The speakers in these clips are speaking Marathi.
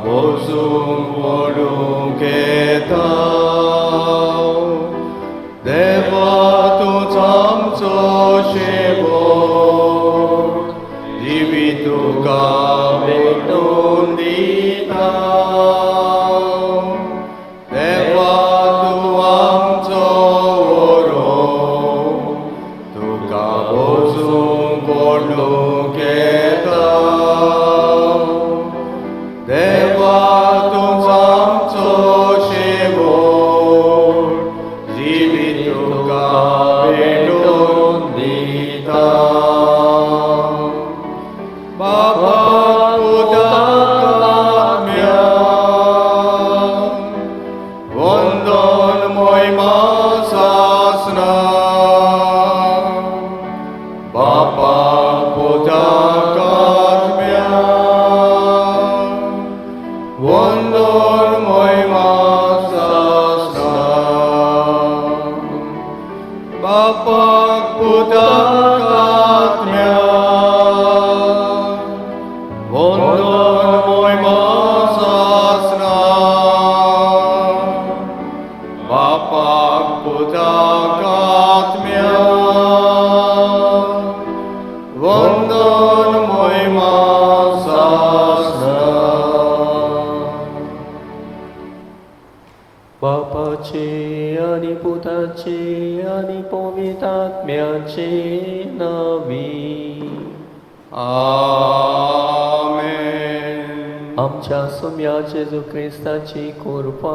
보증 모르겠다 대화도 잠조시고 리비두가 백돈디다 대화도 왕조로 두가 보증 모르겠다 대화도 잠조시고 리비두가 백돈디다 바바보다 가면 원돈 모이마사스나 바바보다 가면 원돈 모이마사스나 바바보다 가면 원돈 모이마사스나 바박보다 같으면 원돈 모이마사스나 바빠치 아니 보다치 아니 봄이 닿면치 나비 아멘 आमच्या सुम्या जेजू ख्रिस्ताची कृपा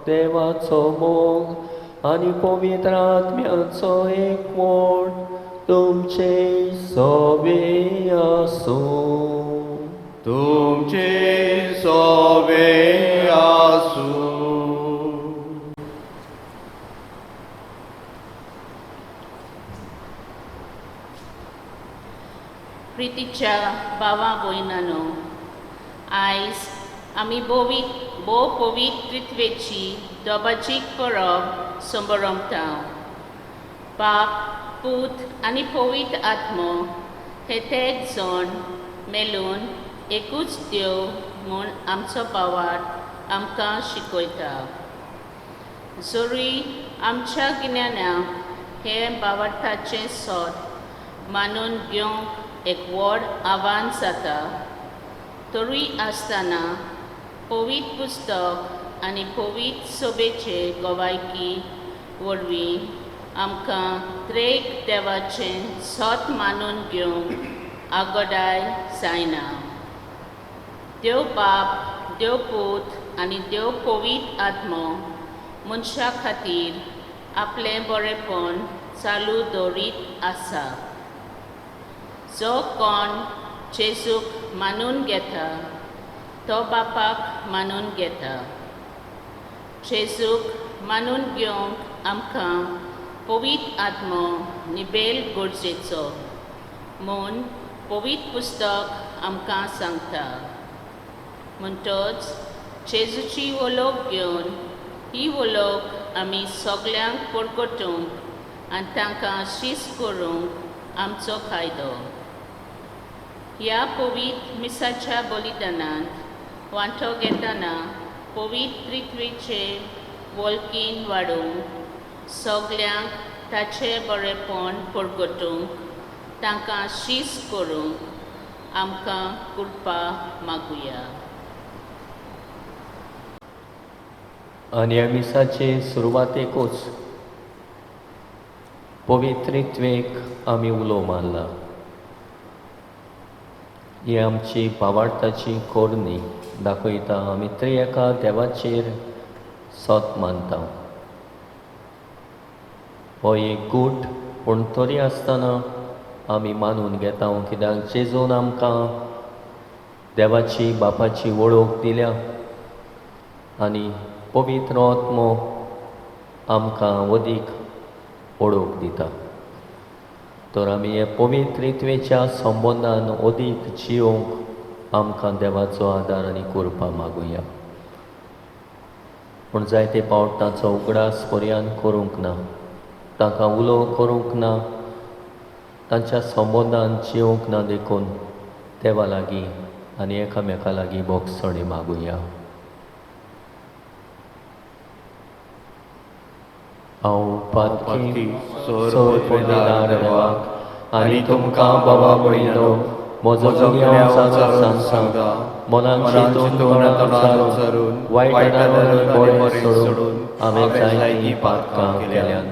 देवाचो मोग आनी पवित्र आत्म्याचो एकवट तुमचे सोबे आसूं तुमचे सोबे आसूं प्रितीच्या भावा भयणांनो आयज आमी भोव पवित्रत्वेची दोबाचीक परब संबरमता बाप पूत आनी पवित्र आत्मो हे तेग जण मेलून एकूच देव म्हूण आमचो भावार आमकां शिकयता जरी आमच्या गिन्यानाक हे भावार्थाचें सोद मानून घेवंक एक व्हड आव्हान जाता तरी आसतना पवित्र पुस्तक आनी पवित्र सोबेचे गोवायकी वरवीं आमकां त्रेक देवाचें सोत मानून घेवंक आगोडाय जायना देव बाप देव पूत आनी देव पवित्र आत्मो मनशा खातीर आपलें बरेंपण चालू दवरीत आसा जो कोण जेजूक मानून घेता तो बापाक मानून घेता जेजूक मानून घेवंक आमकां पवित्र आत्मो निबेल गरजेचो म्हूण पवित्र पुस्तक आमकां सांगता म्हणटच जेजूची वळख घेवन ही वळख आमी सगल्यांक परगटूंक आनी तांकां शीस करूंक आमचो कायदो ह्या पवित्र मिसाच्या बलिदानांत वांटो घेतना पवित्रत्वेचे वळखीन वाडूंक सगल्यांक ताचें बरेंपण परगटूंक तांकां शीस करूंक आमकां कृपा मागुया आनी ह्या मिसाचे सुरवातेकूच पवित्रत्वेक आमी उलो मारला ही आमची भावार्थाची कोरणी दाखयता आमी एका देवाचेर सोत मानता हो एक गूट पूण तरी आसतना आमी मानून घेता कित्याक जेजून आमकां देवाची बापाची वळख दिल्या आनी पवित्र आत्मो आमकां अदीक वळख दिता तर आमी हे पवित्रत्वेच्या संबंदान अदीक जिवंक आमकां देवाचो आदार आनी कृपा मागुया पूण जायते फावट ताचो उगडास पर्यान करूंक ना तांकां उलो करूंक ना तांच्या संबंदान जिवंक ना देखून देवा लागीं आनी एकामेका लागीं बोगसणी मागुया. हांव पातकी सोरपोटेदार देवाक आनी तुमकां बाबा पळयलो म्हजो गुन्यांव सांगता मनान चिंतून तोंडान वायटांतल्यान बरें सोडून हांवें जायतीं पातकां केल्यान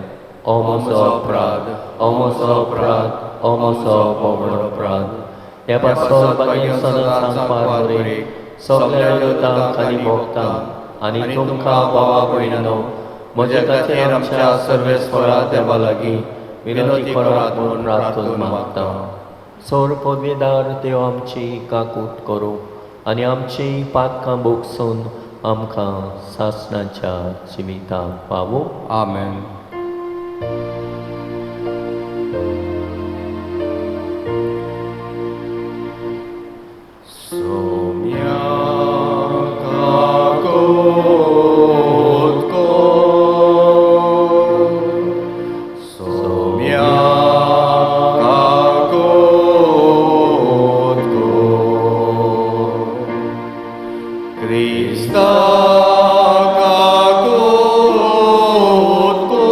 हो म्हजो अपराध हो म्हजो अपराध हो म्हजो बोबडो अपराध. हे पासो बागेन सदां सांगपाक बरें सगल्या दोतांक आनी भोगतांक आनी तुमकां बाबा पळयलो म्हज्या खातीर आमच्या सर्वेस्परा देवा लागीं विनोदी करात म्हूण प्रार्थना मागता. सोर पदवीदार देव आमची काकूट करूं आनी आमची पातकां बोगसून आमकां सासणाच्या जिविताक पावूं. आमेन. सोम्या काकोत को सोम्या काकोत को क्रिस्ता काकोत को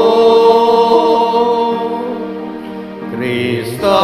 क्रिस्ता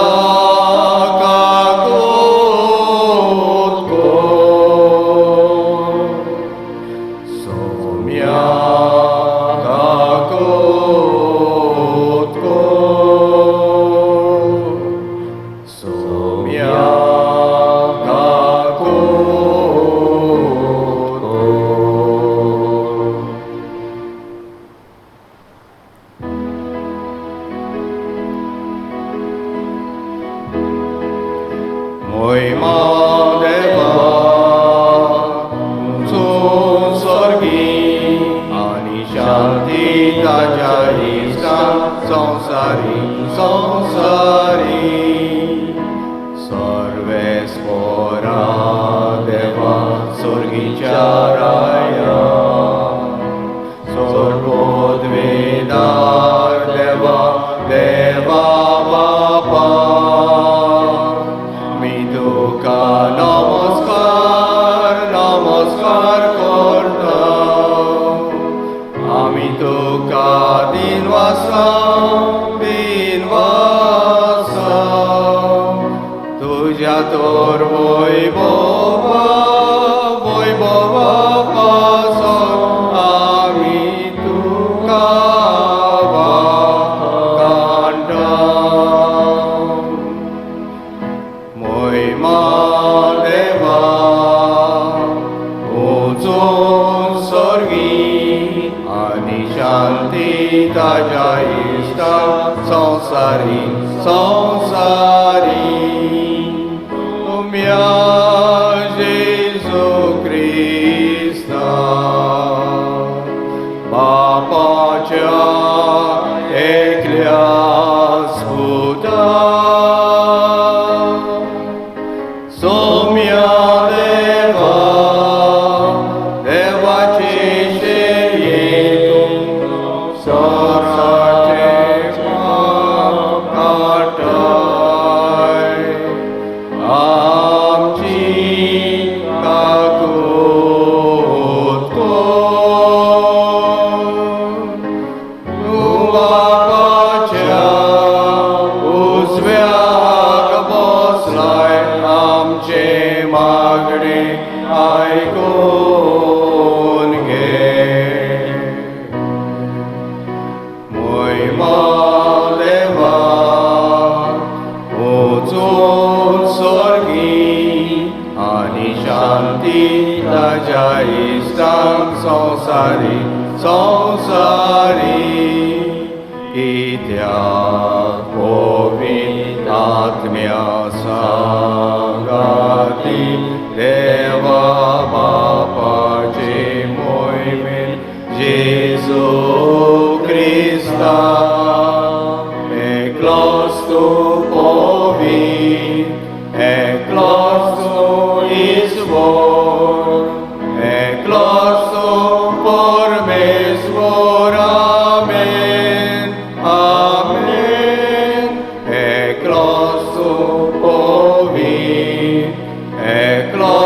Eklos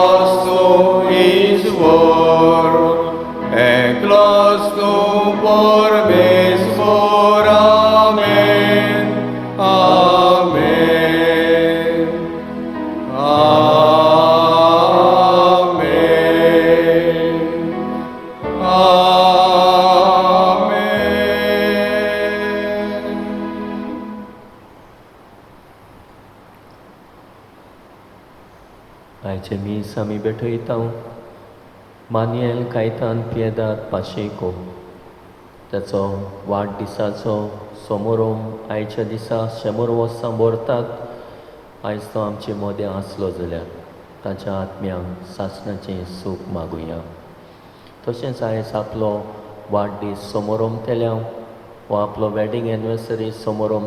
आयचे मीस आमी बेठयता मानियेल कायतान पियेदाद पाशेको त्याचो वाडदिसाचो समारोह आयच्या दिसा 100 वर्सां भरतात। आयज तो आमचे मदें आसलो जाल्यार ताच्या आत्म्यांक सासणाचें सूख मागुया। तशेंच आयज आपलो वाडदीस समारोह वो आपलो वेडिंग एनिवर्सरी समारोह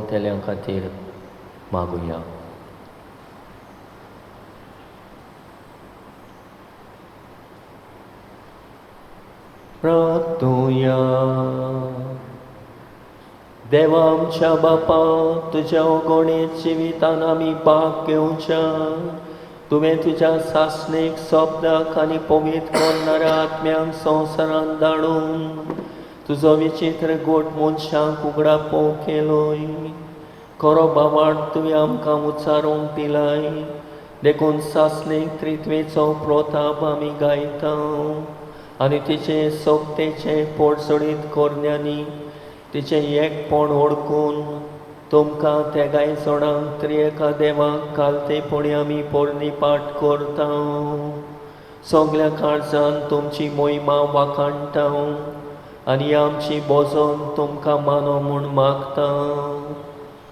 खातीर मागुया। प्रार्थुया। देवा आमच्या बापा, तुझ्या ओगोणेत जिवितान आमी भाग घेवच्या। तुवें तुज्या सासणेक सोबदाक आनी पवित्र करणाऱ्या आत्म्यांक संवसारांत धाडून तुजो विचित्र गोट मनशांक उगडापो केलोय। खरो बाबाड तुवें आमकां उचारूंक दिलाय, देखून सासणेक त्रित्वेचो प्रताप आमी गायता आनी तिचे सोबतेचे पोडसडीत कोरण्यांनी तिचे एकपण ओळखून तुमकां त्या गाय जोडांक त्रिएका देवाक कालतेपणी आमी पोरणी पाठ करता। सगल्या काळजान तुमची मोहिमा वाखाणटा आनी आमची बोजोन तुमकां मानो म्हूण मागता।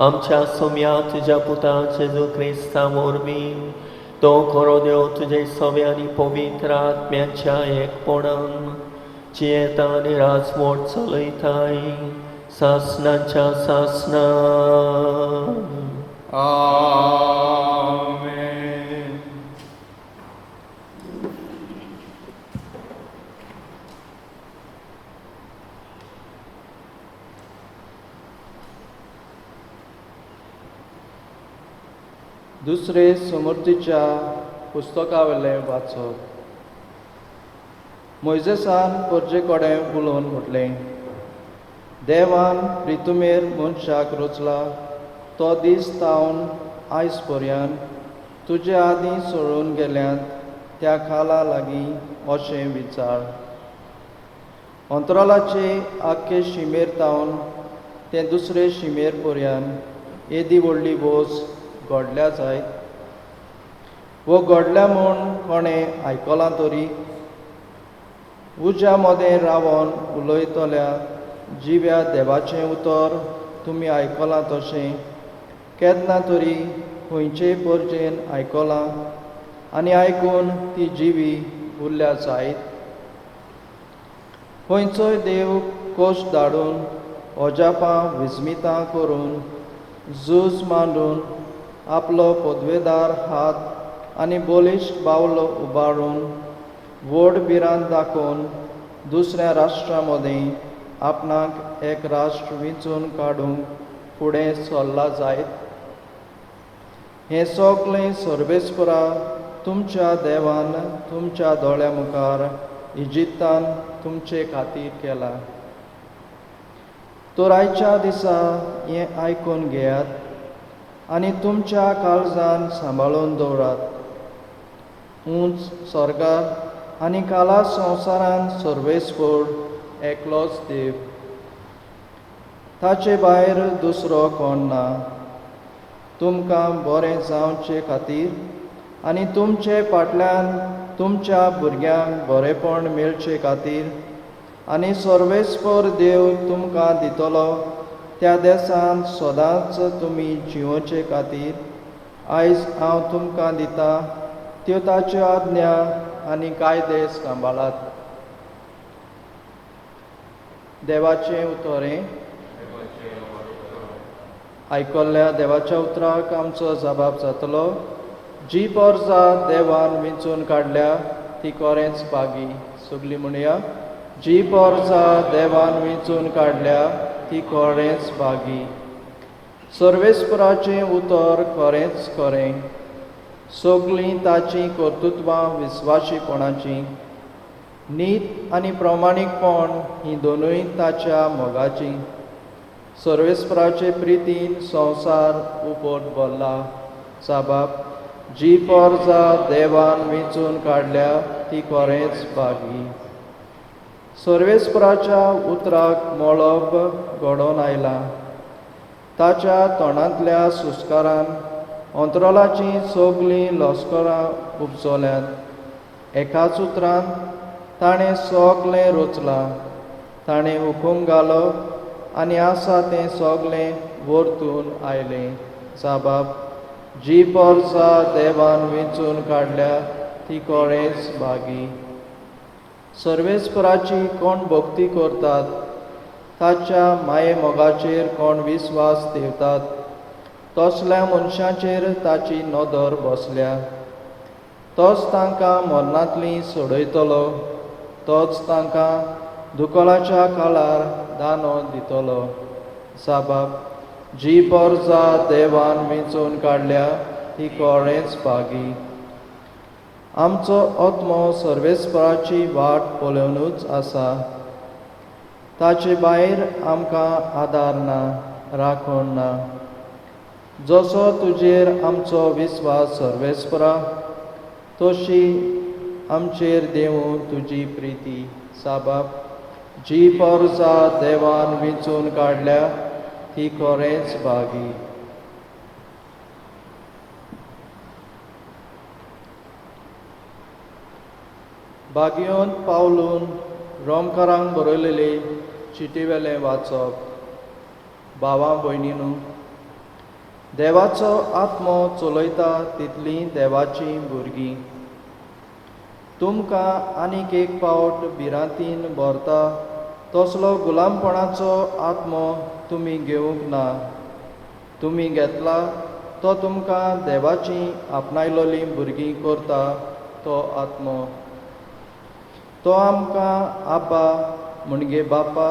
आमच्या सुम्या तुज्या पुता जेजू क्रिस्ता वरवीं तो खरो देव तुजे सवे आनी पवित्र आत्म्याच्या एकपणान जियेता आनी राजवट चलयताय सासणाच्या सासणान। आमेन। दुसरे समृद्धीच्या पुस्तकावेले वाचप। मोइजेसान परजे कडेन उलोवन म्हटलें, देवान रितुमेर मनशाक रचला तो दीस तावन आयज पर्यंत तुजे आदीं सोडून गेल्यांत त्या खाला लागीं अशें विचार। अंतरालाचे आख्खे शिमेर तावन ते दुसरे शिमेर पर्यंत येदी व्हडली बोस घडल्या जायत। वो घडल्या म्हूण कोणें आयकलां तरी? उज्या मदें रावन उलयतल्या जिव्या देवाचें उतर तुमी आयकलां तशें केन्ना तरी खंयचेय परजेन आयकलां आनी आयकून ती जिवी उरल्या जायत? खंयचोय देव कोश धाडून अजापां विस्मितां करून झूज मांडून आपलो पदवेदार हात आनी बलिश्ट बावलो उबारून व्हड भिरांत दाखोवन दुसऱ्या राष्ट्रां मदीं आपणाक एक राष्ट्र वेंचून काडूंक फुडें सरला जायत? हें सगलें सर्वेस्परा तुमच्या देवान तुमच्या दोळ्या मुखार इजिप्तान तुमचे खातीर केलां। तर आयच्या दिसा हें आयकून घेयात आनी तुमच्या काळजान सांबाळून दवरात। उंच स्वर्गार आनी काला संवसारांत सर्वेस्पर एकलोच देव, ताचे भायर दुसरो कोण ना। तुमकां बरें जावचे खातीर आनी तुमचे फाटल्यान तुमच्या भुरग्यांक बरेपण मेळचे खातीर आनी सर्वेस्पर देव तुमकां दितलो त्या देसान सदांच तुमी जिवोवचे खातीर आयज हांव तुमकां दितां त्यो ताच्यो आज्ञा आनी कायदे सांबाळात। देवाचें उतरें। आयकल्ल्या देवाच्या उतराक आमचो जबाब जातलो, जी पोरजां देवान वेंचून काडल्या ती खरेंच बागी। सगलीं म्हणया, जी पोरजां देवान वेंचून काडल्या ती खरेंच बागी। सर्वेस्पराचें उतर खरेंच खरें। सगलीं ताचीं कर्तुत्वां विस्वाशीपणाचीं। नीत आनी प्रमाणीकपण हीं दोनूय ताच्या मोगाचीं। सर्वेस्पराचे प्रितीन संवसार उपोट भरला। जबाब, जी पोरजां देवान वेंचून काडल्या ती खरेंच बागी। सर्वेस्पराच्या उतराक मळब घडोवन आयला. ताच्या तोंडांतल्या सुस्कारान अंतरोलाचीं सगलीं लस्करां उपसोल्यांत. एकाच उतरान ताणें सगलें रचलां. ताणें हुकूम घालो आनी आसा तें सगलें वर्तून आयलें. साबाब, जी पोरसां देवान वेंचून काडल्या ती कोळेच भागी. सर्वेस्पराची कोण भक्ती करतात, ताच्या माये मोगाचेर कोण विस्वास ठेवतात, तसल्या मनशांचेर ताची नदर बसल्या. तोच तांकां मरणांतलीं सोडयतलो, तोच तांकां दुकोलाच्या काळार दानो दितलो. साबाब, जी पोरसां देवान वेंचून काडल्या ती कोळेच भागी. आमचो आत्मो सर्वेस्पराची वाट पळोवनूच आसा. ताचे भायर आमकां आदार ना, राखण ना. जसो तुजेर आमचो विस्वास सर्वेस्परा, तशी आमचेर देवूं तुजी प्रिती. साबाब, जी पोरसां देवान वेंचून काडल्या ती खरेंच भागी. बागयोन पावलून रोमकारांक बरयलेली चिटीवेलें वाचप. भावां भयणींनो, देवाचो आत्मो चलयता तितलीं देवाचीं भुरगीं. तुमकां आनीक एक फावट भिरांतीन भरता तसलो गुलामपणाचो आत्मो तुमी घेवंक ना. तुमी घेतला तो तुमकां देवाचीं आपणायलोलीं भुरगीं करता तो आत्मो. तो आमकां आब्बा म्हणजे बापा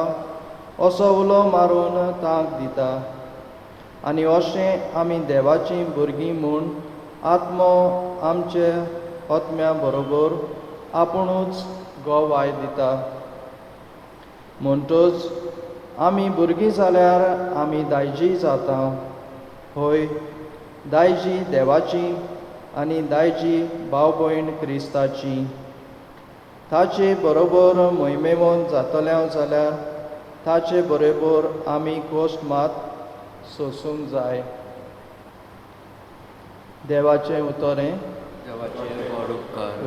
असो उलो मारून तांक दिता. आनी अशें आमी देवाचीं भुरगीं म्हूण आत्मो आमचे आत्म्या बरोबर आपुणूच गोवाय दिता. म्हणटच आमी भुरगीं जाल्यार आमी दायजीं जाता. होय, दायजीं देवाचीं आनी दायजीं भाव भयण क्रिस्ताचीं. ताचे बरोबर मोहिमेवंत जातल्या जाल्यार ताचे बरोबर आमी कोश्ट मात सोसूंक जाय. देवाचें उतरें.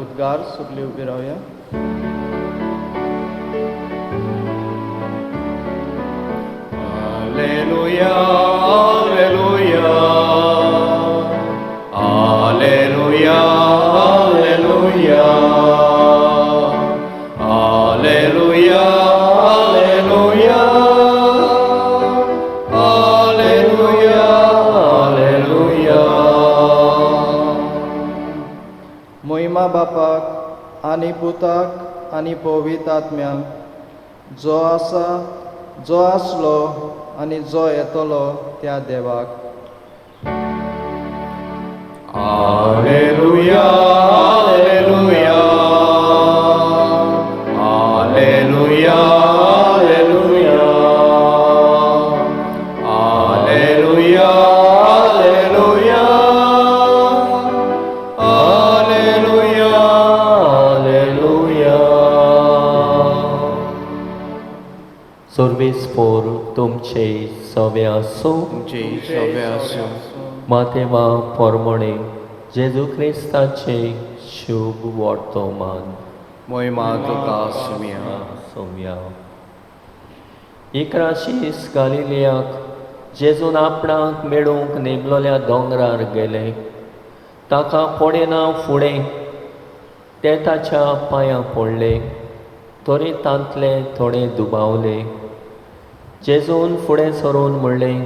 उद्गार सगळीं उबी रावया. Alleluia, alleluia, alleluia, alleluia, alleluia, alleluia, alleluia, alleluia. मोहिमा बापाक आनी पुताक आनी पवित्र आत्म्याक, जो आसा, जो आसलो आनी जो येतलो त्या देवाक. Alleluia, alleluia, alleluia, alleluia, alleluia, alleluia, alleluia, alleluia. सर्वेस्पोर तुमचे सवे आसूं. मातेवा पोरमोणे जेजू क्रिस्ताचे शुभ वर्तमान. मोहिमा तुका सुमिया. सोम्या इकराशीस गालिलियाक जेजून आपणाक मेळूंक नेमलोल्या दोंगरार गेले. ताका पडेना फुडें ते ताच्या पांयां पडले. तरी तांतले थोडे दुबावले. जेजून फुडें सरून म्हणलें,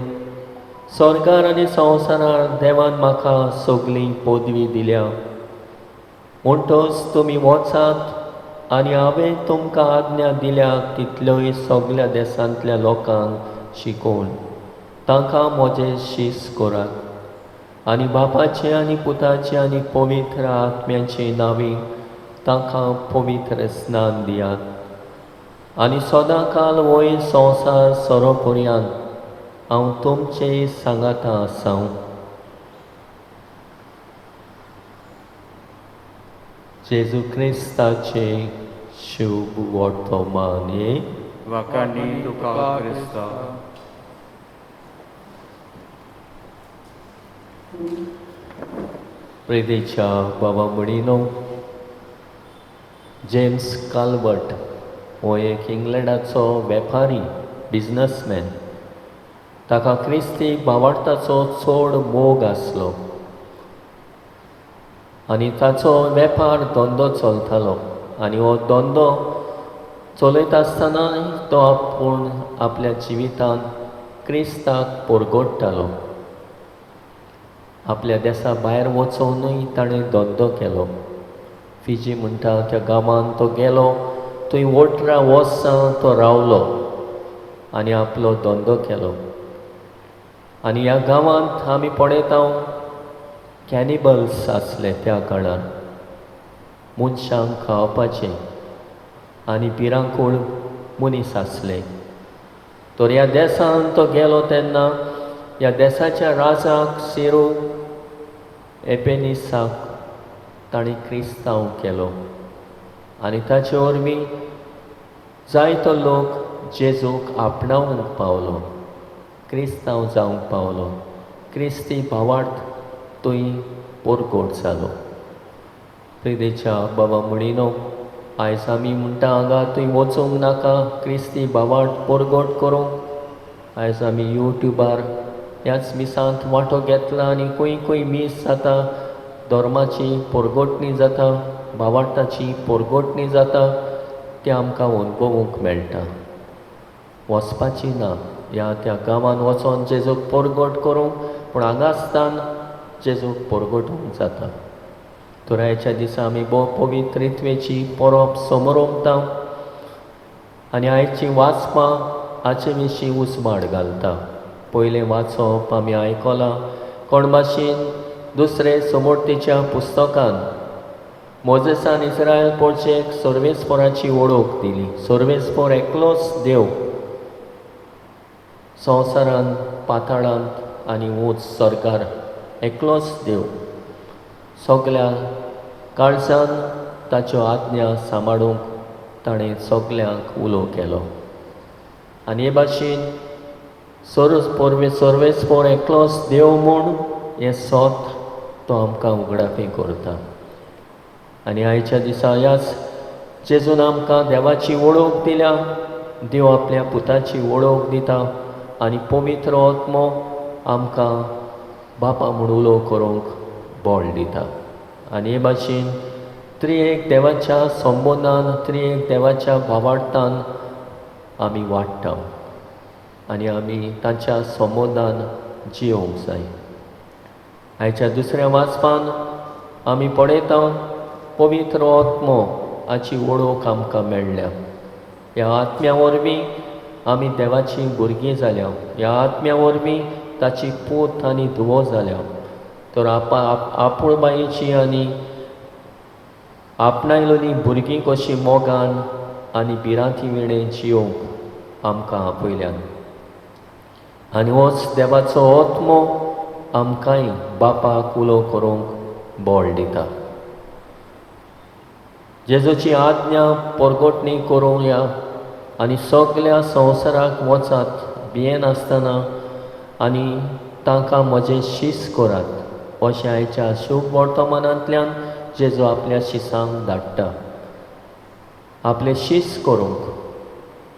स्वर्गार आनी संवसारार देवान म्हाका सगळी पदवी दिल्या. म्हणटच तुमी वचात आनी हांवें तुमकां आज्ञा दिल्या तितल्योय सगळ्या देशांतल्या लोकांक शिकोवन तांकां म्हजें शीस करात. आनी बापाचे आनी पुताचे आनी पवित्र आत्म्याचे नांवी तांकां पवित्र स्नान दियात. आनी सदां काल वयर संवसार सोरोपर्यंत हांव तुमचे सांगाता आसां. जेजू क्रिस्ताचे शुभ वर्तमाने वकानी तुका क्रिस्ता प्रेदेच्या बाबा मणिनो जेम्स काल्वर्ट हो एक इंग्लंडाचो वेपारी बिझनसमॅन. ताका क्रिस्ती भावार्थाचो चड मोग आसलो आनी ताचो वेपार धंदो चलतालो. आनी हो धंदो चलयता आसतनाय तो आपूण आपल्या जिवितांत क्रिस्ताक परगडटालो. आपल्या देशा भायर वचोनूय ताणें धंदो केलो. फिजी म्हणटा त्या गांवांत तो गेलो, थंय वोटरा वर्सां तो रावलो आनी आपलो धंदो केलो. आनी ह्या गांवांत आमी पळयता कॅनिबल्स आसले त्या काळार, मनशांक खावपाचे आनी भिरांकूळ मनीस आसले. तर ह्या देशांत तो गेलो तेन्ना ह्या देशाच्या राजाक सेरू एपेनिसाक ताणें क्रिस्तांव केलो आनी ताचे वरवीं जायतो लोक जेजूक आपणावंक पावलो, क्रिस्तांव जावंक पावलो. क्रिस्ती भावार्थ थंय परगट जालो. प्रिदेच्या बाबा मणिनो, आयज आमी म्हणटा हांगा थंय वचूंक नाका क्रिस्ती भावार्थ परगट करूंक. आयज आमी यूट्यूबार ह्याच मिसांत वांटो घेतला आनी खंय खंय मीस जाता, धर्माची परगटणी जाता, भावार्थाची परगटणी जाता, तें आमकां अणभवूंक मेळटा. वचपाची ना ह्या त्या गांवांत वचोन जेजूक परगट करूंक, पूण हांगा आसतना जेजूक परगटूंक जाता. तर आयच्या दिसा आमी पवित्रित्वेची परब समोरमता आनी आयची वाचपां हाचे विशीं उजवाड घालता. पयलें वाचप आमी आयकलां कोण भाशेन दुसरे समोर्तेच्या पुस्तकान मोजेसान इस्रायल पोरचेक सर्वेस्पराची वळख दिली. सर्वेस्पर एकलोच देव, संवसारांत पाताळांत आनी उंच सरकार एकलोच देव. सगल्या काळजान ताच्यो आज्ञा सांबाळूंक ताणें सगल्यांक उलो केलो. आनी हे भाशेन सर्वेस्पर एकलोच देव म्हूण हें सत तो आमकां उगडापी करता. आनी आयच्या दिसा ह्याच जेजून आमकां देवाची वळख दिल्या. देव आपल्या पुताची वळख दिता आनी पवित्र आत्मो आमकां बापा म्हूण उलो करूंक बळ दिता. आनी हे भाशेन त्रिएक देवाच्या संबंदान, त्रिएक देवाच्या भावार्थान आमी वाडटा आनी आमी तांच्या संबंदान जियोंक जाय. आयच्या दुसऱ्या वाचपान आमी पळयता पवित्र आत्मो हाची वळख आमकां मेळ्ळ्या. ह्या आत्म्या वरवीं आमी देवाची भुरगीं जाल्या. ह्या आत्म्या वरवीं ताची पूत आनी धुवो जाल्या. तर आपुळबायेची आनी आपणायलोली भुरगीं कशीं मोगान आनी भिरांती वेळेन जियोंक आमकां आपयल्यान. आनी होच देवाचो आत्मो आमकांय बापाक उलो करूंक बळ दिता. जेजूची आज्ञा परगटणी करूं या आनी सगल्या संवसाराक वचात भियेन आसतना आनी तांकां म्हजें शीस करात, अशें आयच्या शुभ वर्तमानांतल्यान जेजू आपल्या शिसांक धाडटा. आपलें शीस करूंक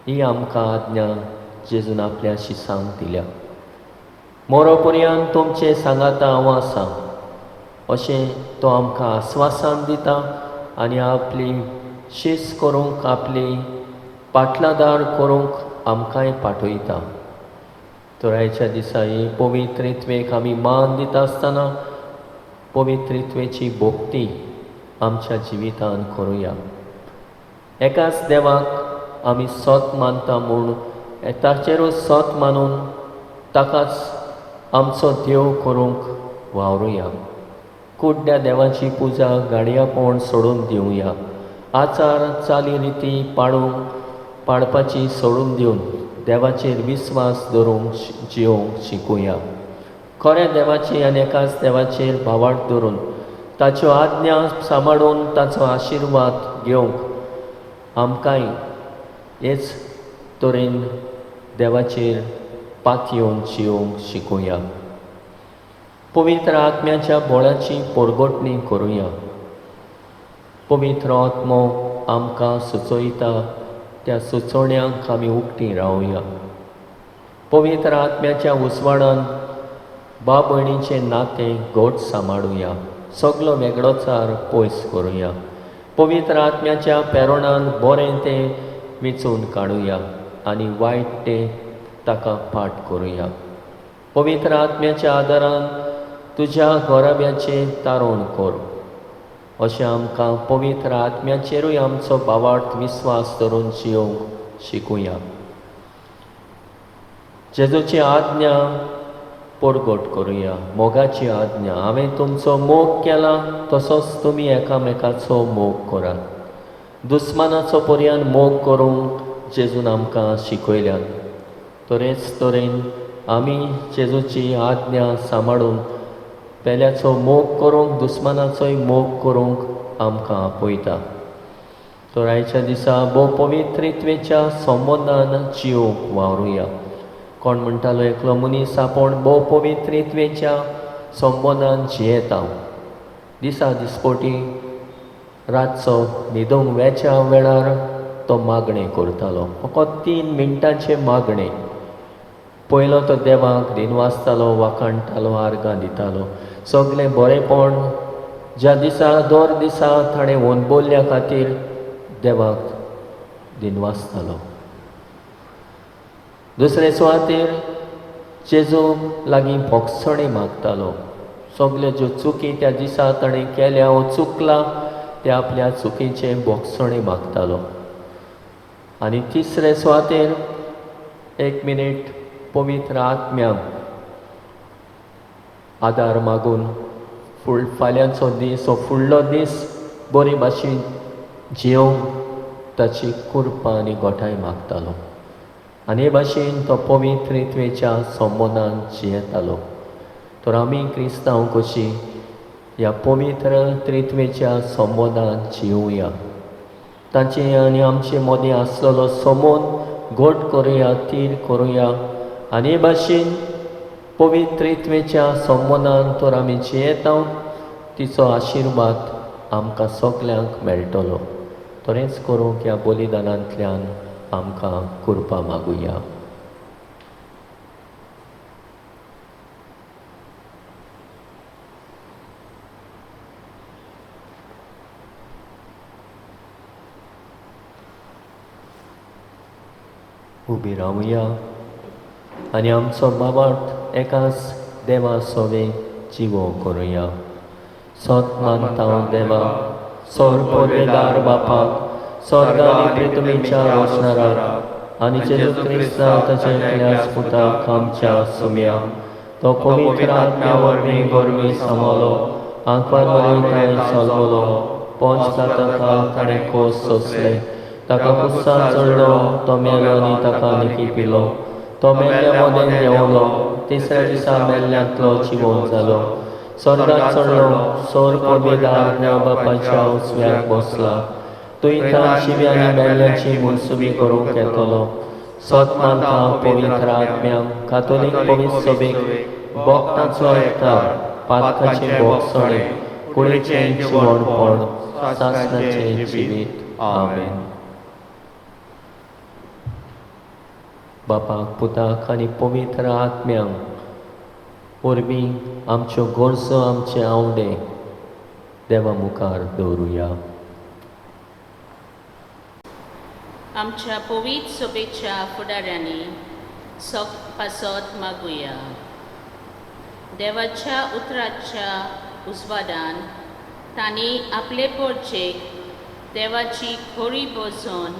ही आमकां आज्ञा जेजून आपल्या शिसांक दिल्या. मरो पर्यंत तुमचें सांगाता हांव आसां अशें तो आमकां आस्वासन दिता आनी आपली शीस करूंक, आपली पाटलादार करूंक आमकांय पाठयता. तर आयच्या दिसा ही पवित्रित्वेक आमी मान दिता आसतना पवित्रित्वेची भोक्ती आमच्या जिवितांत करुया. एकाच देवाक आमी सत मानता म्हूण ताचेरूच सत मानून ताकाच आमचो देव करूंक वावरुया. कुड्ड्या देवाची पुजा गाडयापण सोडून दिवया. आचार चाली रिती पाडपाची सोडून दिवन देवाचेर विस्वास दवरूंक जियोंक शिकुया. खऱ्या देवाची आनी एकाच देवाचेर भावार्थ दवरून ताच्यो आज्ञा सांबाळून ताचो आशिर्वाद घेवंक आमकांय हेच तरेन देवाचेर पातयेवन जियोंक शिकोया. पवित्र आत्म्याच्या बोळ्याची पोरगोटणी करुया. पवित्र आत्मो आमकां सुचयता त्या सुचोवण्यांक आमी उक्तीं रावया. पवित्र आत्म्याच्या उसवाडान बाब भयणीचें नातें घट सांबाळुया. सगलो वेगळोचार पयस करुया. पवित्र आत्म्याच्या पेरोणान बरें तें वेंचून काडुया आनी वायट तें ताका पाठ करुया. पवित्र आत्म्याच्या आदारान तुज्या गोराब्याचें तारण कर. अशें आमकां पवित्र आत्म्याचेरूय आमचो भावार्थ विस्वास दवरून जियोंक शिकुया. जेजूची आज्ञा पोरगोट करुया. मोगाची आज्ञा. हांवें तुमचो मोग केला तसोच तुमी एकामेकाचो मोग करात. दुस्मानाचो पर्यान मोग करूंक जेजून आमकां शिकयल्यात. तरेच तरेन आमी जेजूची आज्ञा सांबाळून पेल्याचो मोग करूंक दुस्मानाचोय मोग करूंक आमकां आपयता. तर आयच्या दिसा भोव पवित्रित्वेच्या संबंदान जियोंक वावरुया. कोण म्हणटालो एकलो मनीस आपूण भोव पवित्रित्वेच्या संबंदान जियेता. दिसा दिसपोटी रातचो न्हिदूंक वेच्या वेळार तो मागणें करतालो. फकत 3 मिनटांचे मागणें. पयलो तो देवाक दिनवासतालो, वाखाणटालो, आर्गां दितालो. सगलें बरेंपण ज्या दिसा दर दिसा ताणें वनबोल्ल्या खातीर देवाक दिनवासतालो. दुसरे सुवातेर जेजू लागीं भोगसणे मागतालो. सगल्यो ज्यो चुकी त्या दिसा ताणें केल्या वो चुकला त्या आपल्या चुकीचे भोगसणे मागतालो. आनी तिसरे सुवातेर 1 मिनीट पवित्र आत्म्याक आदार मागून फाल्यांचो दीस वो फुडलो दीस बरे भाशेन जियोंक ताची कृपा आनी गोठाय मागतालो. आनी हे भाशेन तो पवित्रित्वेच्या संबंदान जियेतालो. तर आमी क्रिस्तांव कशी ह्या पवित्र त्रित्वेच्या संबंदान जिवुया. ताचे आनी आमचे मदीं आसलेलो संबंद घट करुया, तीर करुया. आनी हे भाशेन पवित्रित्वेच्या संबंदान तर आमी जियेता तिचो आशिर्वाद आमकां सगल्यांक मेळटलो. तरेंच करूंक ह्या बलिदानांतल्यान आमकां कृपा मागुया. उबी रावुया आनी आमचो भावार्थ एकाच देवा सोवे जिवो करुया. सत मानता देवा, सोर पोरवेदार बापाक, स्वर्गानी पृथ्वीच्या रोशनाराक आनी जेजू क्रिस्ता ताच्या एकल्याच पुताक आमच्या सुम्या तो पवित्र आत्म्या वरवीं गोरवी सामलो, आंकवार वरवीं चलवलो, पोंच ताका ताणें खोस सोंसले, ताका कुस्सा चडलो, तो मेलो आनी ताका निकिपिलो, तो मेल्ल्या मोदें देंवलो, तिसऱ्या दिसा मेल्ल्यांतलो जिवोन जालो, स्वर्गाक चडलो, सोर पोरवेदार देव बापाच्या उजव्याक बसला, तुयें शिव्यांनी मेल्ल्याची मुनसुबी करूंक येतलो. सत मानता पवित्र आत्म्याक, कातोलीक पवित्र सभेक, भक्तांचो एकठार, पातकाचे भोगसणे, कुडीचें जिवणपण, सासणाचें जिवीत. आमेन. बापाक, पुताक आनी पवित्र आत्म्यांक वरवीं आमच्यो गरजो आमचे आवडे देवा मुखार दवरुया. आमच्या पवित्र सभेच्या फुडाऱ्यांनी पासत मागुया. देवाच्या उतराच्या उजवाडान तांणी आपले पोरचेक देवाची खोरी बसोवन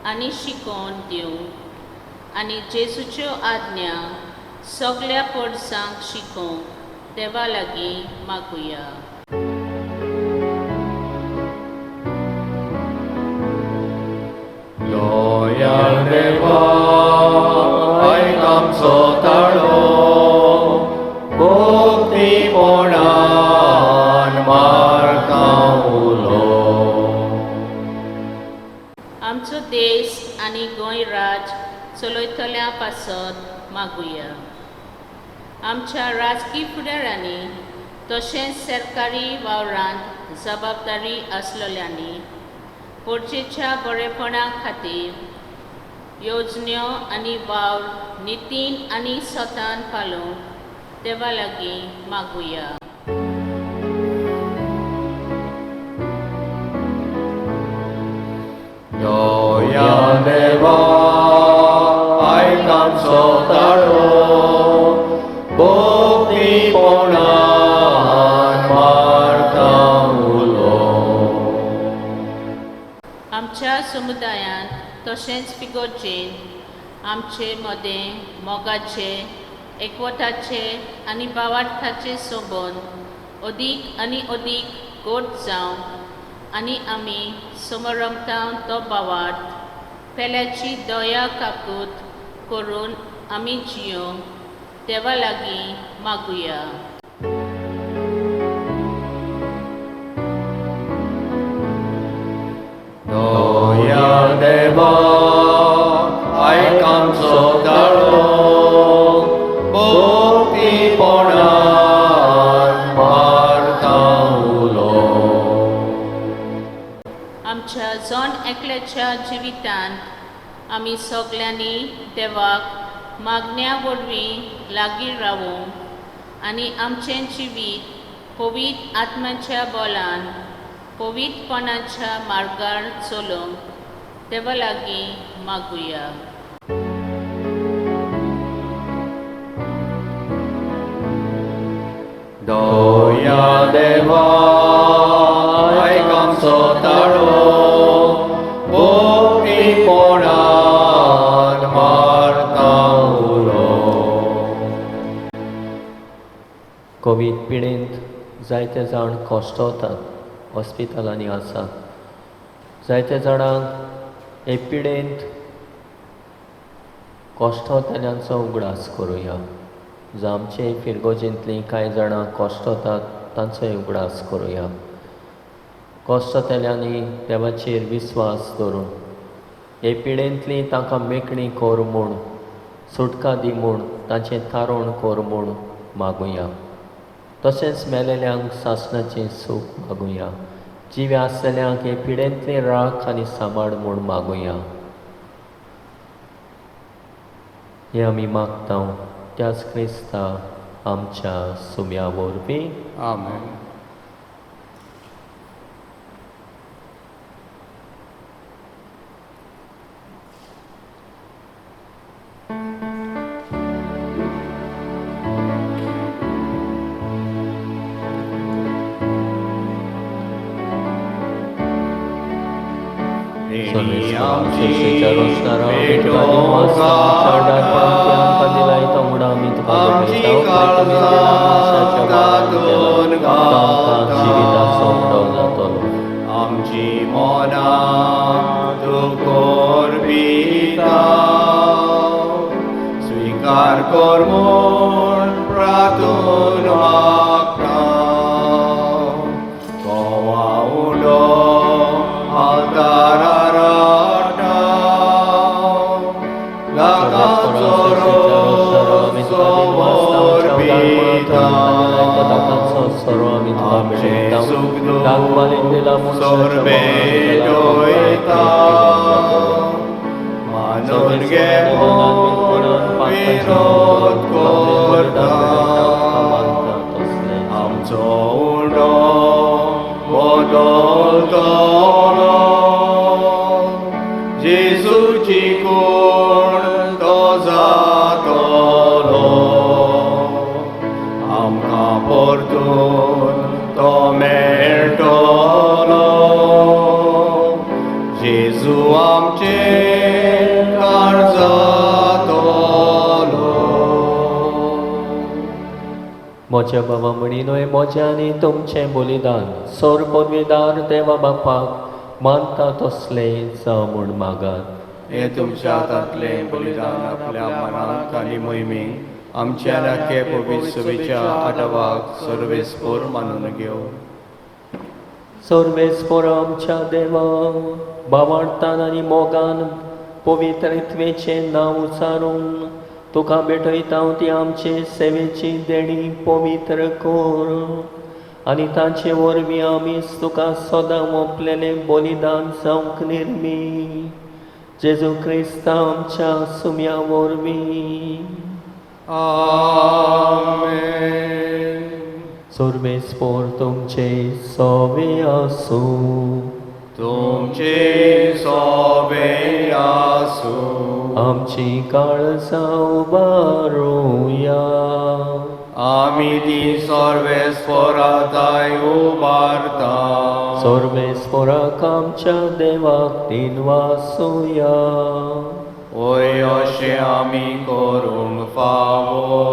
आनी शिकोवन दिवंक आनी जेजूच्यो आज्ञा सगल्या पोरसांक शिकोवंक देवा लागीं मागुया. लोयाल देवा, आयज आमचो ताळो भोक्तीपणान मारता उलो. आमचो आनी गोंय राज चलयतल्या पासत मागुया. आमच्या राजकीय फुडाऱ्यांनी तशेंच सरकारी वावरांत जबाबदारी आसलेल्यांनी पोरचेच्या बरेपणा खातीर योजन्यो आनी वावर नितीन आनी सतान पालोवंक देवा लागीं मागुया. Doya deva aikam sotaro bhakti ponan martamulo. आमच्या समुदायांत तशेंच पिगोरचेन आमचे मदें मोगाचे एकवटाचे आनी भावार्थाचे संबंद अदीक आनी अदीक गोड जावं आनी आमी समरमतां तो भावार्थ पेल्याची दया काकूत करून आमी जियोंक देवा लागीं मागुया. Doya deva aikam sotaro bhakti ponan martamulo. आमच्या जण एकल्याच्या जिवितांत आमी सगल्यांनी देवाक मागण्या वरवीं लागीं रावूंक आनी आमचें जिवीत पवित्र आत्म्याच्या बोलान पवित्रपणाच्या मार्गार चलोवंक देवा लागीं मागुया. Doya deva aikam sotaro bhakti ponan martamulo. COVID पिडेंत जायते जाण कोश्टवतात, हॉस्पिटलांनी आसात. जायते जाणांक हे पिडेंत कोश्टवतल्यांचो उगडास करुया. जो आमचे फिरगोजेंतलीं कांय जाणां कोश्टवतात तांचोय उगडास करुया. कोश्टतल्यांनी देवाचेर विस्वास दवरून हे पिडेंतलीं तांकां मेकळीं कोर म्हूण, सुटका दी म्हूण, तांचें तारण कोर म्हूण मागुया. तशेंच मेलेल्यांक सासणाचें सूख मागुया. जिवे आसलेल्यांक हे पिडेंतली राख आनी सांबाळ म्हूण मागुया. हे आमी मागता त्याच क्रिस्ता आमच्या सुम्या वरवीं. आमेन. आमच्या रोशनारा तुका दिवमास्ता चडार पांत्यान पंदिलाय तो मुडा आमी तुका जिविताचो मुडो जातलो. आमची मोना तू कोरपिता स्वीकार कर म्हूण प्रार्थून मागता. कोवा उडो आल्तारार मानून घे विरोध करता. आमचो उडो बदलतलो जेजूची कूण तो जातलो. आमकां परतून तो मेळटलो. जेजू आमचे कार जातलो. म्हज्या बाबा म्हणीनय म्हजें आनी तुमचें बलिदान सोर पदवीदार देवा बापाक मानता तसलें जावं म्हूण मागात. हे तुमच्या हातांतले बलिदान आपल्या मनांत आनी मोहिमेक आमच्या राखे पवित्र सभेच्या आडवाक सर्वेस्पोर मानून घेव. सर्वेस्पोर आमच्या देवा भावार्थान आनी मोगान पवित्रत्वेचें नांव उचारून तुका भेटयता ती आमचे सेवेची देणी पवित्र कोर आनी ताचे वरवीं आमीच तुका सदां मोपलेलें बलिदान जावंक निर्मी जेजू क्रिस्त आमच्या सुम्या वरवीं. आमेन. सर्वेस्पोर तुमचे सोवे आसूं. तुमचे सोबे आसूं. आमची काळजां उबारूया. आमी ती सर्वेस्पराताय उबारता. सर्वेस्पोराक आमच्या देवाक दिनवासुया. ओय अशें आमी करूंक फावो.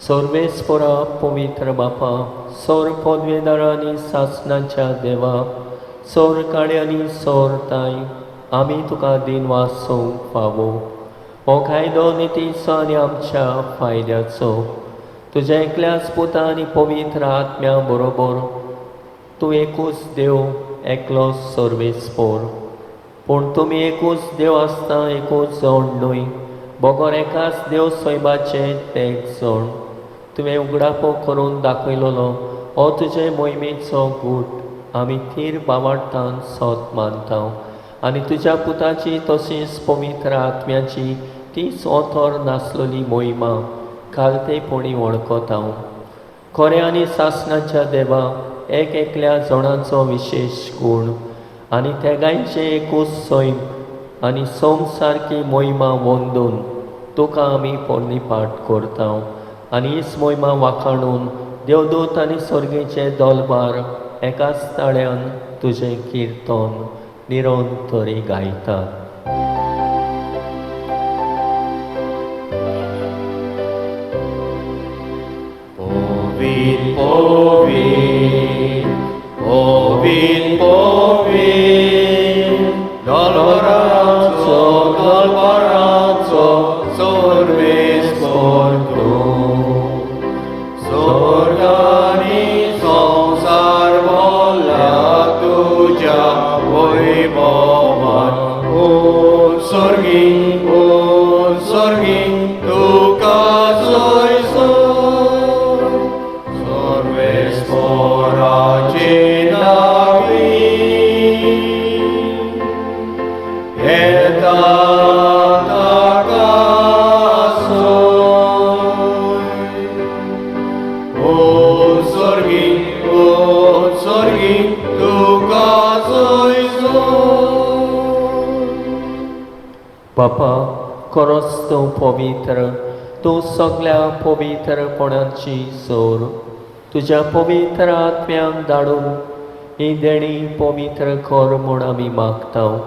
सर्वेस्पोरा पवित्र बापा, सोर पदवेदारांनी सासणाच्या देवा, सोर काळ्यांनी सोर ताई, आमी तुका दिनवासोवंक फावो. हो कायदो नितीचो आनी आमच्या फायद्याचो. तुज्या एकल्याच पुता आनी पवित्र आत्म्या बरोबर तूं एकूच देव एकलोच सर्वेस्पोर. पूण तुमी एकूच देव आसता एकूच जण न्हय, बोगोर एकाच देव सोयबाचे ते एक जण. तुवें उगडापो करून दाखयलोलो हो तुजे मोहिमेचो गूट आमी थीर बावार्थान सोत मानता आनी तुज्या पुताची तशीच पवित्र आत्म्याची तीच ओथोर नासलोली मोहिमा घालतेपणी वळखता. खरें आनी सासणाच्या देवा एक एकल्या जणांचो विशेश गूण आनी तेगांयचे एकूच सैम आनी सोम सारकी मोहिमा वंदून तुका आमी पोरणी पाठ करता आनी हीच मोहिमा वाखाणून देवदूत आनी सर्गेचे दोलबार एकाच ताळ्यान तुजें किर्तन निरंतरी गायतात. Povit, povit, povit, povit, doloroso, doloroso, सर्वेस्पोर तूं. स्वर्गानी संसार भोगला तुज्या वैभवान. ओ स्वर्गी तुका सोयसो सर्वेस्पोराचे नावी येता ताका सोय. ओ स्वर्गी तुका सोयसो. बापा, खरोच तूं पवित्र, तूं सगळ्या पवित्रपणाची सोर. तुज्या पवित्र आत्म्याक धाडून ही देणी पवित्र कर म्हूण आमी मागता.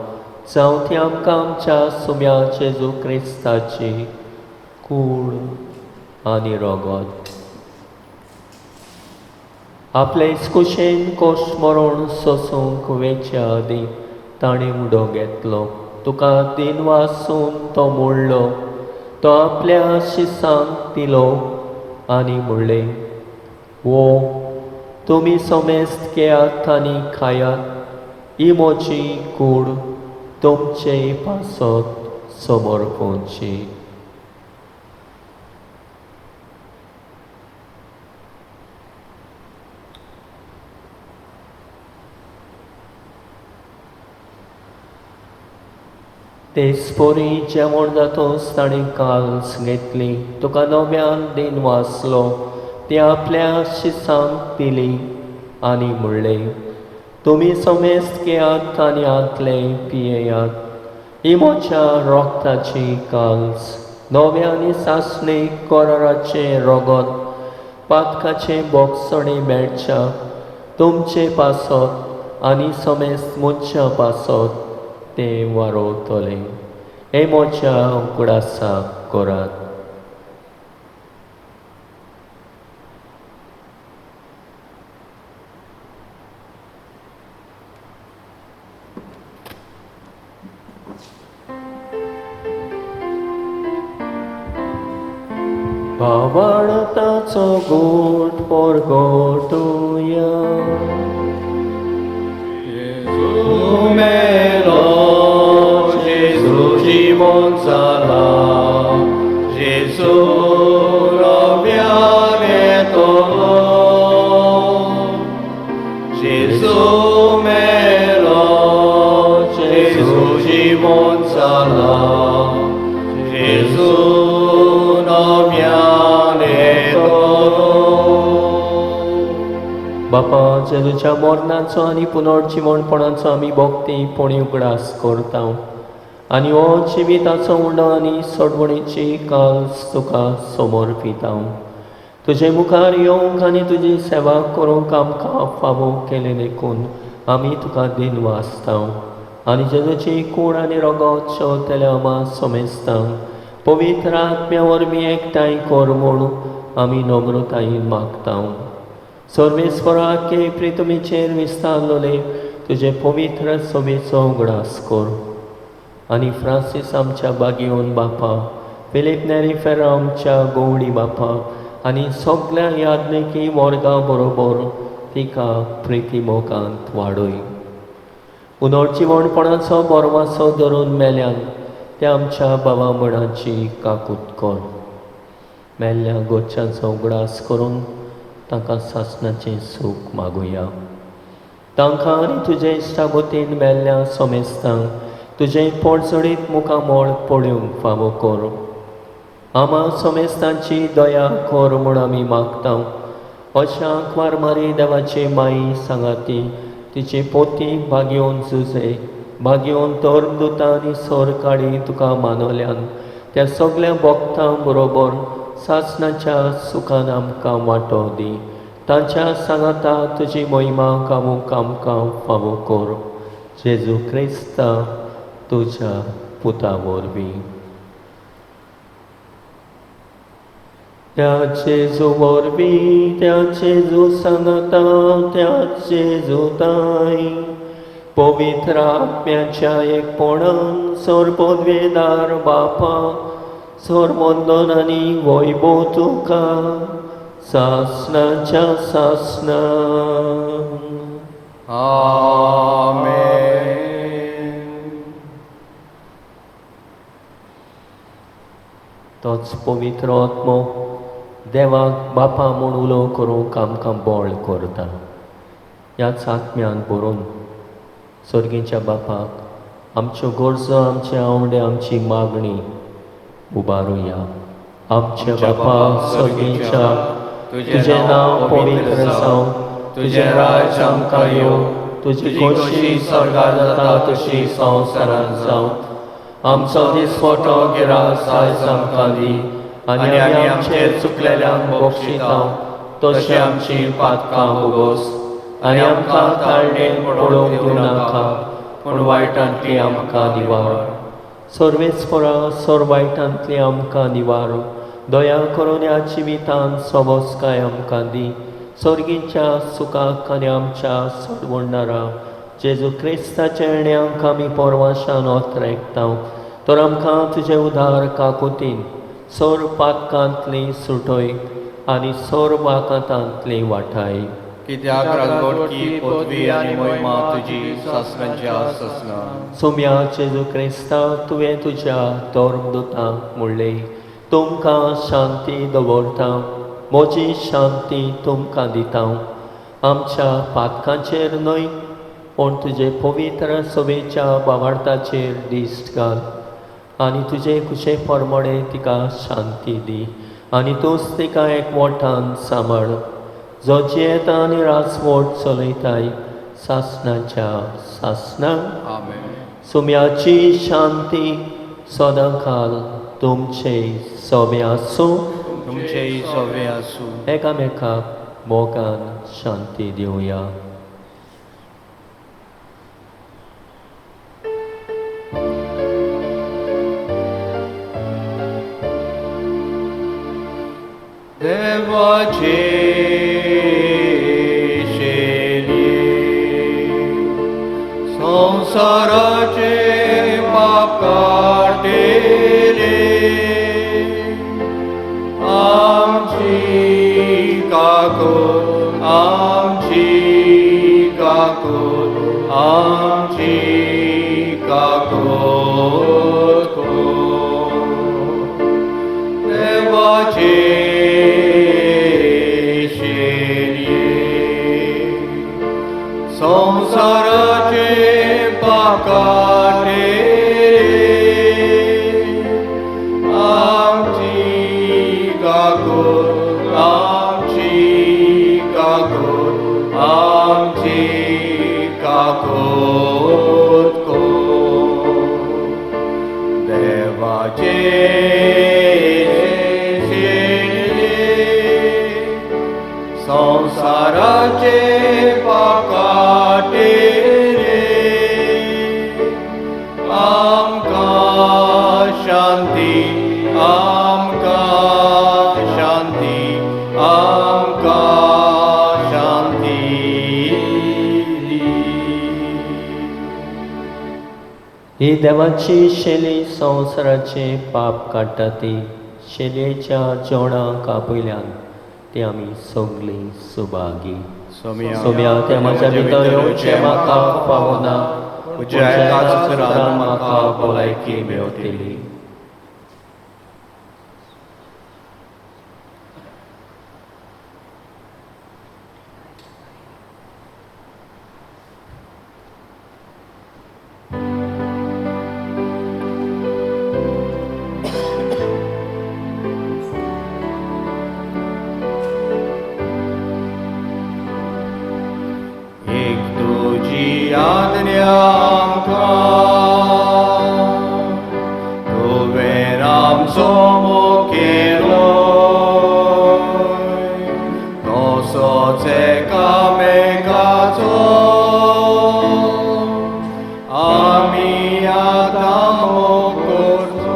जावं ती आमकां आमच्या सुम्या जेजू क्रिस्ताची कूड आनी रगत. आपले इस्कुशेन कोश मरण सोसूंक वेच्या आदीं ताणें उडो घेतलो. तुका दिनवासून तो मोडलो. तो आपल्या शिसांक दिलो आनी म्हणलें, वो तुमी सोमेस्त घेयात आनी खायात. ही म्हजी कूड तुमचे पासत समर्पणची. तेचपरी जेवण जातोच ताणें काल्स घेतली. तुका नव्यान दिन वाचलो. ती आपल्या शिसांक दिली आनी म्हणलें, तुमी समेस्त घेयात आनी आतले पियेयात. ही म्हज्या रोगताची काल्स, नवे आनी सासणीक कोराराचें रगत, पातकाचे बोगसणे मेळच्या तुमचे पासत आनी समेस्त मुच्या पासत ते वारोवतले. हे म्हज्या उगडासाक करात. भावार्थाचो गोट परगटुया. Jesu melo, 지몬 살라 예수 너변에 또 예수 메로 예수 지몬 살라 예수 너변에 또 बापा जेजूच्या मरणाचो आनी पुनर्जिवणपणाचो आमी भोगती पोणी उगडास करता आनी हो जिविताचो उंडो आनी सोडवणेची काल तुका समर्पिता तुजे मुखार येवंक आनी तुजी सेवा करूंक आमकां फावो केले देखून आमी तुका दिन वाचता आनी जेजूची कूड आनी रगत तेले आमा समेजता पवित्र आत्म्या वरवीं एकठांय कर म्हूण आमी नम्रतायेन मागता सर्वेस्परा के प्रितुमेचेर विस्तारलोले तुजे पवित्र सभेचो उगडास कर आनी फ्रांसीस आमच्या बागयोन बापा फिलीप नेरी फेरा आमच्या गवडी बापा आनी सगळ्या याज्ञिकी वर्गा बरोबर तिका प्रितीमोगांत वाडय पुनर्जिवणपणाचो बरवासो धरून मेल्यान त्या आमच्या भावा मणाची काकूट कर मेल्ल्या गोच्यांचो उगडास करून तांकां सासणाचें सूख मागुया तांकां आनी तुजे इश्टागोतीन मेल्ल्या समेस्तांक तुजें पडसडीत मुखामोळ पळोवंक फावो कर आमा समेस्तांची दया कर म्हूण आमी मागता अशा वारमारी देवाची माई सांगाती तिची पोती भाग्योन झुजे भाग्योन तोर दुतां आनी सोर काडी तुका मानवल्यान त्या सगळ्या भक्तां बरोबर सासणाच्या सुखान आमकां वांटो दी तांच्या सांगाता तुजी महिमा गावूंक आमकां फावो कर जेजू क्रिस्ता तुज्या पुता वरवीं त्या जेजू वरवीं त्या जेजू सांगाता त्या जेजू ताई पवित्र आत्म्याच्या एकपणान सर्वोद्वेदार बापा सर्वोंदन आनी वैभव तुका सासणाच्या सासना आमेन. तोच पवित्र आत्मो देवाक बापा म्हूण उलो करूंक आमकां बळ करता ह्याच आत्म्यान बरोवन सर्गीच्या बापाक आमच्यो गरजो आमचे आवडे आमची मागणी उबारुया आमचे बापा सर्गीच्या तुजें नांव पवित्र जावं तुजें राज आमकां येवं तुजी खोशी स्वर्गांत जाता तशी संवसारांत जावं आमचो दिसवटो गिरास आयज आमकां दी आनी आमी आमचेर चुकलेल्यांक बक्षिता तशी आमची पातकां भोगोस आनी आमकां ताळणेन पडोवंक दिवं नाका पूण वायटांतली आमकां निवार सर्वेस्परा सर वायटांतली आमकां निवार दया करून ह्या जिवितांत सबोसकाय आमकां दी सर्गीच्या सुखाक आनी आमच्या सडवणारा जेजू क्रिस्ताच्या येण्याक आमी परवाशान ओतरेकता तर आमकां तुजे उदार काकुतीन सर पातकांतली सुटय आनी सर वाकांतांतली वाटाय कित्याक राजगोडकी पदवी आनी महिमा तुजी सासणांच्या ससना सोम्या जेजू क्रिस्ता तुवें तुज्या धर्मदूतांक म्हणलें तुमकां शांती दवरता म्हजी शांती तुमकां दिता आमच्या पातकांचेर न्हय पूण तुजे पवित्र सभेच्या भावार्थाचेर दिश्ट घाल आनी तुजे कुशे प्रमाणे तिका शांती दी आनी तूंच तिका एकवटान सांबाळ जो जियेता आनी रासवट चलयताय सासणाच्या सासणांक आमेन. सुम्याची शांती सदांकाल तुमचे सोबे आसूं तुमचेय सोबे आसूं एकामेकाक मोगान शांती दिवया देवाचे संसाराचे पाप काटेले आमची काकूट आमची काकूट आमची काकूट संसाराचे पाकाटे आमकां शांती आमकां शांती आमकां शांती दी. ही देवाची शेली संवसाराचे पाप काडटा ती शेलयेच्या जेवणाक आपयल्यान ते आमी सगळीं सुभागी. सोम्या ते म्हज्या भितर येवचें म्हाका फावना, तुज्या एकाच रान म्हाका भलायकी मेळटली. आज्ञा आमकां तुवें आमचो मोग केलोय तसोच एकामेकाचो आमी आतां मोग करचो.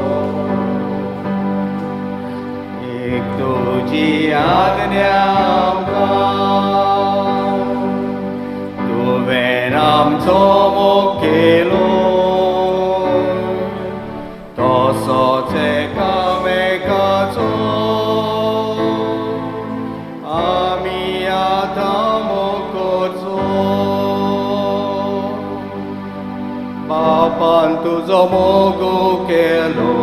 एक तुजी आज्ञा आमचो मोग केलो तसोच एकामेकाचो आमी आतां मोग करचो. बापान तुजो मोग केलो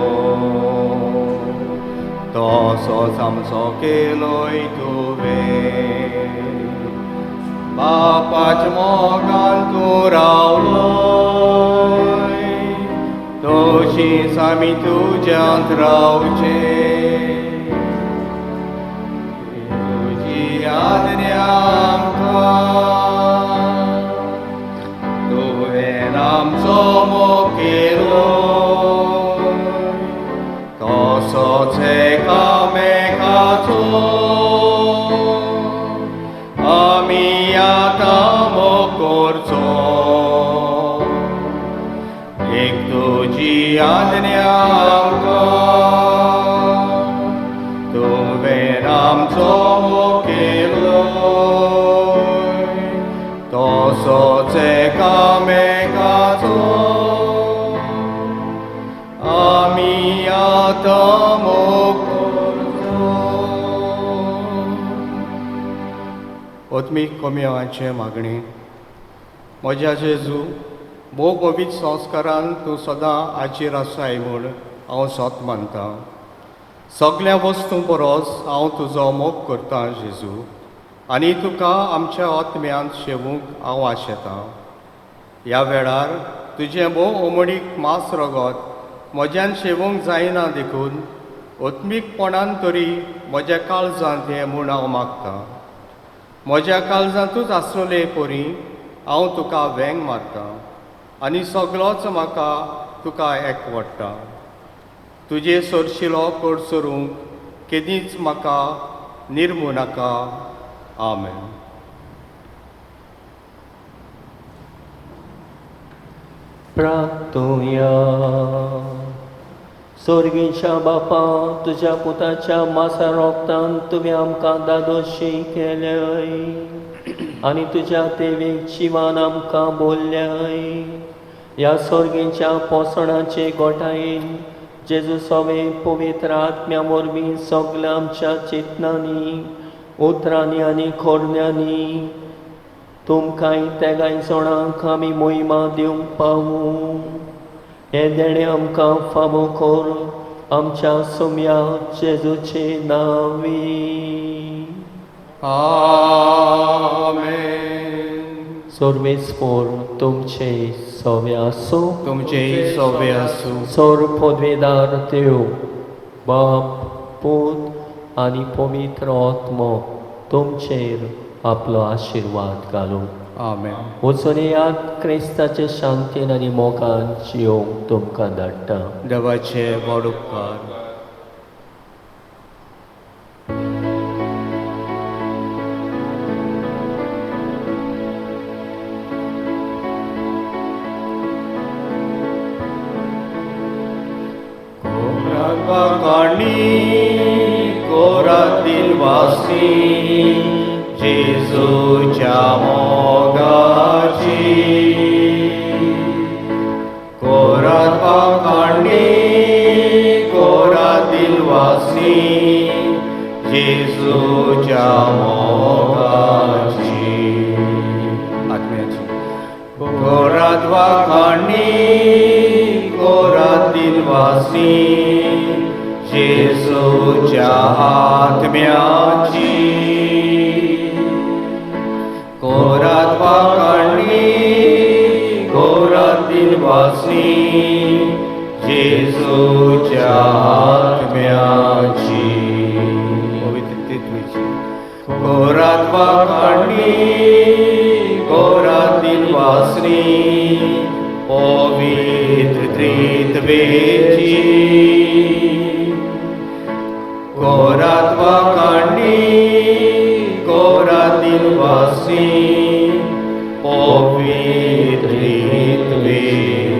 तसोच आमचो केलोय तुवें. बापाच्या मोगान तूं रावलोय तशींच आमी तुज्यांत रावचे. तुजी आज्ञा आमकां तुवें आमचो मोग केलो तसोच एकामेकाचो आमी आतां मोग करचो. एक तुजी आज्ञा आमकां तुवें आमचो मोग केलो तसोच एकामेकाचो आमी आतां मोग करचो. ओत्मीक कोमयाचे मागणी. म्हज्या जेजू भोव पवित्र संस्कारान तूं सदां आचेर आसाय म्हूण हांव सत मानतां. सगळ्या वस्तू परस हांव तुजो मोग करतां जेजू आनी तुका आमच्या आत्म्यांत शेवूंक हांव आशेतां. ह्या वेळार तुजें भोव ओमडीक मांस रगत म्हज्यान शेवूंक जायना देखून ओत्मीकपणान तरी म्हज्या काळजांत हें म्हूण हांव मागतां. म्हज्या काळजांतूच आसलोले परी हांव तुका वेंग मारतां आनी सगळोच म्हाका तुका एकवडटा. तुजे सरशिलो कोडसरूंक केदींच म्हाका निर्मू नाका. आमेन. प्रार्थुया. स्वर्गीच्या बापा, तुज्या पुताच्या मासा रोगतान तुवें आमकां दादोशी केल्याय आनी तुज्या देवीक जिवान आमकां बोल्ल्याय. ह्या स्वर्गीच्या पोसणाचे गोठायेन जेजू सवे पवित्र आत्म्या वरवीं सगळ्या आमच्या चिंतनांनी उतरांनी आनी खोरण्यांनी तुमकांय तेगाय जाणांक आमी मोहिमा दिवंक पावूं. हे देणे आमकां फावो कर आमच्या सोम्या जेजूचे नांवी. आमेन. सर्वेस्पोर तुमचे सवे आसूं तुमचेय सोबे आसूं सोर पोदवेदार देव बाप पूत आनी पवित्र आत्मो तुमचेर आपलो आशिर्वाद घालूं आमेन. वचून येयात क्रिस्ताचे शांतीन आनी मोगान जियोंक तुमकां धाडटा. देवाचे व्हड उपकार. कोरातील वासी जेजूच्या मोगाची कोरात पाकांडी कोरातील वासी जेजूच्या मोगाची आत्म्याची कोरात वाकांडी कोरातील वासी जेजूच्या आत्म्याची कोरात वाकांडी कोरातील वासी जेजूच्या आत्म्याची पवित्रतेची कोरात वाकांडी कोरातील वासी पवित्र त्रित्वेची कोरात वाकांडी कोरातील वासी पवित्र त्रित्वेची